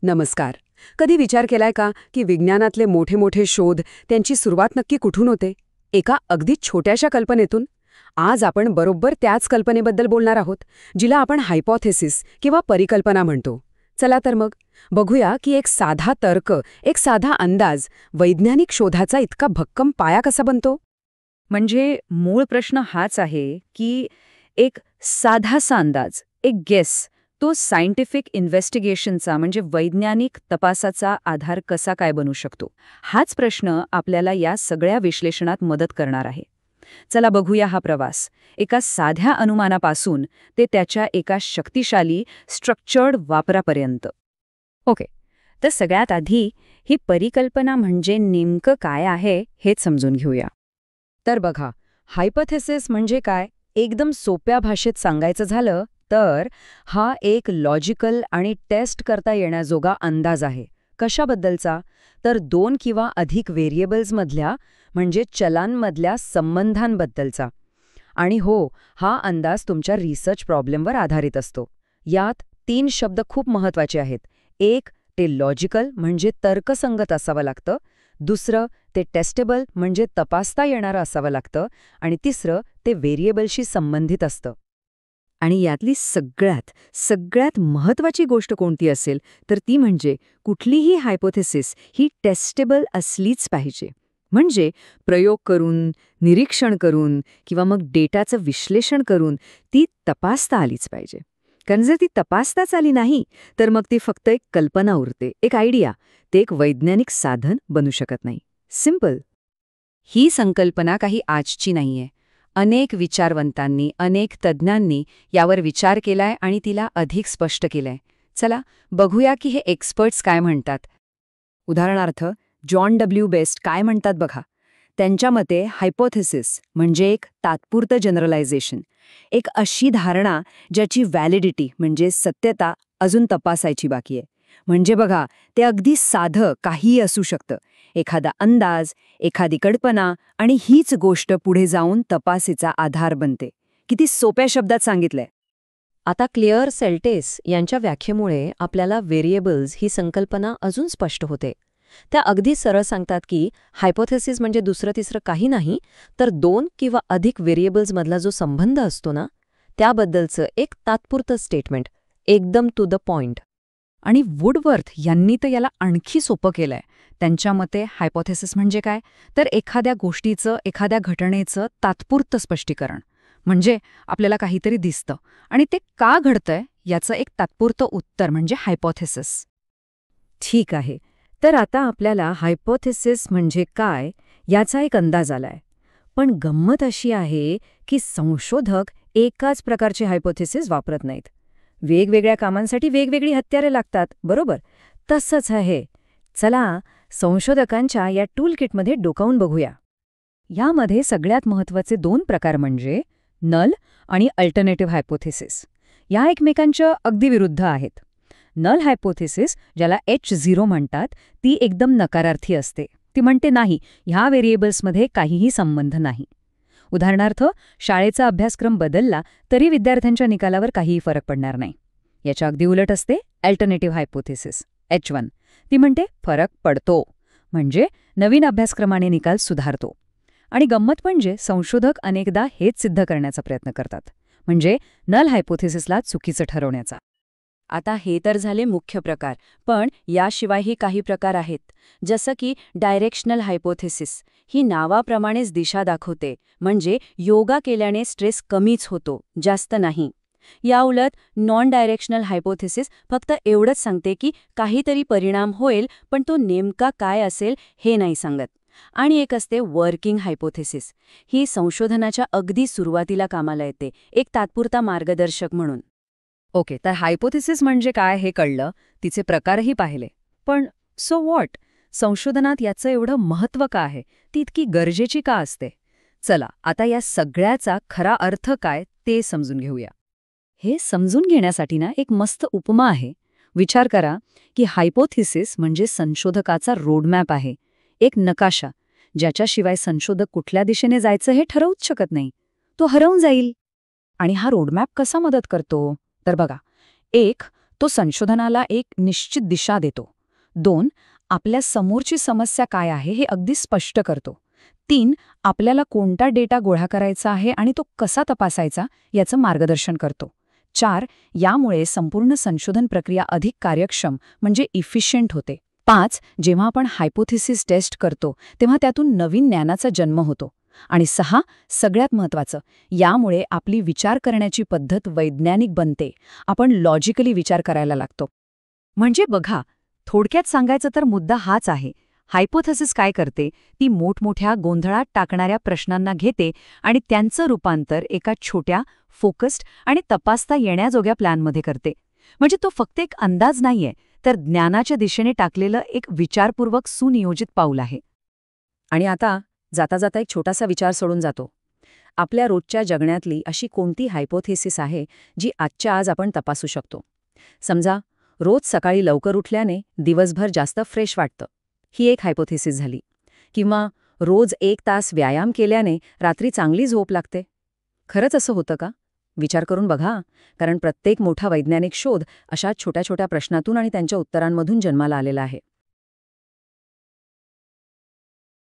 नमस्कार. कधी विचार केलाय का की विज्ञानातले मोठे मोठे शोध त्यांची सुरुवात नक्की कुठून होते? एका अगदी छोट्याशा कल्पनेतून. आज आपण बरोबर त्याच कल्पनेबद्दल बोलणार आहोत, जिला आपण हायपोथेसिस किंवा परिकल्पना म्हणतो. चला तर मग बघूया की एक साधा तर्क, एक साधा अंदाज वैज्ञानिक शोधाचा इतका भक्कम पाया कसा बनतो. म्हणजे मूळ प्रश्न हाच आहे की एक साधासा अंदाज, एक गेस, तो सायंटिफिक इन्व्हेस्टिगेशनचा म्हणजे वैज्ञानिक तपासाचा आधार कसा काय बनू शकतो. हाच प्रश्न आपल्याला या सगळ्या विश्लेषणात मदत करणार आहे. चला बघूया हा प्रवास एका साध्या अनुमानापासून ते त्याच्या एका शक्तिशाली स्ट्रक्चर्ड वापरापर्यंत. ओके, तर सगळ्यात आधी ही परिकल्पना म्हणजे नेमकं काय आहे हेच समजून घेऊया. तर बघा, हायपोथेसिस म्हणजे काय? एकदम सोप्या भाषेत सांगायचं झालं तर हा एक लॉजिकल आणि टेस्ट करता येण्याजोगा अंदाज आहे. कशाबद्दलचा? तर दोन किंवा अधिक व्हेरिएबल्समधल्या म्हणजे चलांमधल्या संबंधांबद्दलचा. आणि हो, हा अंदाज तुमच्या रिसर्च प्रॉब्लेमवर आधारित असतो. यात 3 शब्द खूप महत्त्वाचे आहेत. एक, ते लॉजिकल म्हणजे तर्कसंगत असावं लागतं. दुसरं, ते टेस्टेबल म्हणजे तपासता येणारं असावं लागतं. आणि तिसरं, ते व्हेरिएबलशी संबंधित असतं. आणि यातली सगळ्यात महत्त्वाची गोष्ट कोणती असेल तर ती म्हणजे कुठलीही हायपोथेसिस ही टेस्टेबल असलीच पाहिजे. म्हणजे प्रयोग करून, निरीक्षण करून किंवा मग डेटाचं विश्लेषण करून ती तपासता आलीच पाहिजे. कारण जर ती तपासताच आली नाही तर मग ती फक्त एक कल्पना उरते, एक आयडिया. ते एक वैज्ञानिक साधन बनू शकत नाही. सिंपल. ही संकल्पना काही आजची नाहीये. अनेक विचारवंतांनी, अनेक तज्ज्ञांनी यावर विचार केलाय आणि तिला अधिक स्पष्ट केलंय. चला बघूया की हे एक्सपर्ट्स काय म्हणतात. उदाहरणार्थ जॉन डब्ल्यू बेस्ट काय म्हणतात बघा. त्यांच्या मते हायपोथेसिस म्हणजे एक तात्पुरतं जनरलायझेशन, एक अशी धारणा ज्याची व्हॅलिडिटी म्हणजे सत्यता अजून तपासायची बाकी आहे. म्हणजे बघा, ते अगदी साधं काहीही असू शकतं, एखादा अंदाज, एखादी कल्पना, आणि हीच गोष्ट पुढे जाऊन तपासीचा आधार बनते. किती सोप्या शब्दात सांगितलंय. आता क्लिअर सेल्टेस यांच्या व्याख्येमुळे आपल्याला व्हेरिएबल्स ही संकल्पना अजून स्पष्ट होते. त्या अगदी सरळ सांगतात की हायपोथेसिस म्हणजे दुसरं तिसरं काही नाही, तर 2 किंवा अधिक व्हेरिएबल्समधला जो संबंध असतो ना, त्याबद्दलचं एक तात्पुरतं स्टेटमेंट, एकदम टू द पॉइंट. आणि वुडवर्थ यांनी तर याला आणखी सोपं केलंय. त्यांच्या मते हायपोथेसिस म्हणजे काय, तर एखाद्या गोष्टीचं, एखाद्या घटनेचं तात्पुरतं स्पष्टीकरण. म्हणजे आपल्याला काहीतरी दिसतं आणि ते का घडतंय याचं एक तात्पुरतं उत्तर म्हणजे हायपोथेसिस. ठीक आहे, तर आता आपल्याला हायपोथेसिस म्हणजे काय याचा एक अंदाज आलाय. पण गंमत अशी आहे की संशोधक एकाच प्रकारचे हायपोथेसिस वापरत नाहीत. वेगवेगळ्या कामांसाठी वेगवेगळी हत्यारे लागतात, बरोबर? तसंच आहे. चला संशोधकांच्या या टूलकिटमध्ये डोकावून बघूया. यामध्ये सगळ्यात महत्त्वाचे 2 प्रकार म्हणजे नल आणि अल्टरनेटिव्ह हायपोथेसिस. या एकमेकांच्या अगदी विरुद्ध आहेत. नल हायपोथेसिस, ज्याला H0 म्हणतात, ती एकदम नकारार्थी असते. ती म्हणते नाही, ह्या व्हेरिएबल्समध्ये काहीही संबंध नाही. उदाहरणार्थ, शाळेचा अभ्यासक्रम बदलला तरी विद्यार्थ्यांच्या निकालावर काहीही फरक पडणार नाही. याच्या अगदी उलट असते अल्टरनेटिव्ह हायपोथेसिस, H1. ती म्हणते फरक पडतो, म्हणजे नवीन अभ्यासक्रमाने निकाल सुधारतो. आणि गंमत म्हणजे संशोधक अनेकदा हेच सिद्ध करण्याचा प्रयत्न करतात, म्हणजे नल हायपोथेसिसला चुकीचं ठरवण्याचा. आता हे तर झाले मुख्य प्रकार, पण याशिवायही काही प्रकार आहेत. जसं की डायरेक्शनल हायपोथेसिस. ही नावाप्रमाणेच दिशा दाखवते, म्हणजे योगा केल्याने स्ट्रेस कमीच होतो, जास्त नाही. याउलट नॉन डायरेक्शनल हायपोथेसिस फक्त एवढंच सांगते की काहीतरी परिणाम होईल, पण तो नेमका काय असेल हे नाही सांगत. आणि एक असते वर्किंग हायपोथेसिस. ही संशोधनाच्या अगदी सुरुवातीला कामाला येते, एक तात्पुरता मार्गदर्शक म्हणून. ओके, तर हायपोथेसिस म्हणजे काय हे कळलं, तिचे प्रकारही पाहिले. पण सो व्हॉट? संशोधनात याचं एवढं महत्त्व का आहे? ती इतकी गरजेची का असते? चला आता या सगळ्याचा खरा अर्थ काय ते समजून घेऊया. हे समजून घेण्यासाठी ना एक मस्त उपमा आहे. विचार करा की हायपोथेसिस म्हणजे संशोधकाचा रोडमॅप आहे, एक नकाशा, ज्याच्याशिवाय संशोधक कुठल्या दिशेने जायचं हे ठरवूच शकत नाही. तो हरवून जाईल. आणि हा रोडमॅप कसा मदत करतो? तर बघा, एक, तो संशोधनाला एक निश्चित दिशा देतो. 2. आपल्या समोरची समस्या काय आहे हे अगदी स्पष्ट करतो. 3. आपल्याला कोणता डेटा गोळा करायचा आहे आणि तो कसा तपासायचा याचं मार्गदर्शन करतो. 4. यामुळे संपूर्ण संशोधन प्रक्रिया अधिक कार्यक्षम म्हणजे इफिशियंट होते. 5. जेव्हा आपण हायपोथेसिस टेस्ट करतो तेव्हा त्यातून नवीन ज्ञानाचा जन्म होतो. आणि 6. सगळ्यात महत्त्वाचं, यामुळे आपली विचार करण्याची पद्धत वैज्ञानिक बनते. आपण लॉजिकली विचार करायला लागतो. म्हणजे बघा, थोडक्यात सांगायचं तर मुद्दा हाच आहे. हायपोथेसिस काय करते, ती मोठमोठ्या गोंधळात टाकणाऱ्या प्रश्नांना घेते आणि त्यांचं रूपांतर एका छोट्या, फोकस्ड आणि तपासता येण्याजोग्या प्लॅनमध्ये करते. म्हणजे तो फक्त एक अंदाज नाहीये, तर ज्ञानाच्या दिशेने टाकलेलं एक विचारपूर्वक सुनियोजित पाऊल आहे. आणि आता जाता जाता एक छोटासा विचार सोडून जातो. आपल्या रोजच्या जगण्यातली अशी कोणती हायपोथेसिस आहे जी आजच्या आज आपण तपासू शकतो? समजा रोज सकाळी लवकर उठल्याने दिवसभर जास्त फ्रेश वाटतं, ही एक हायपोथेसिस झाली. किंवा रोज 1 तास व्यायाम केल्याने रात्री चांगली झोप लागते. खरंच असं होतं का? विचार करून बघा, कारण प्रत्येक मोठा वैज्ञानिक शोध अशा छोट्या छोट्या प्रश्नातून आणि त्यांच्या उत्तरांमधून जन्माला आलेला आहे.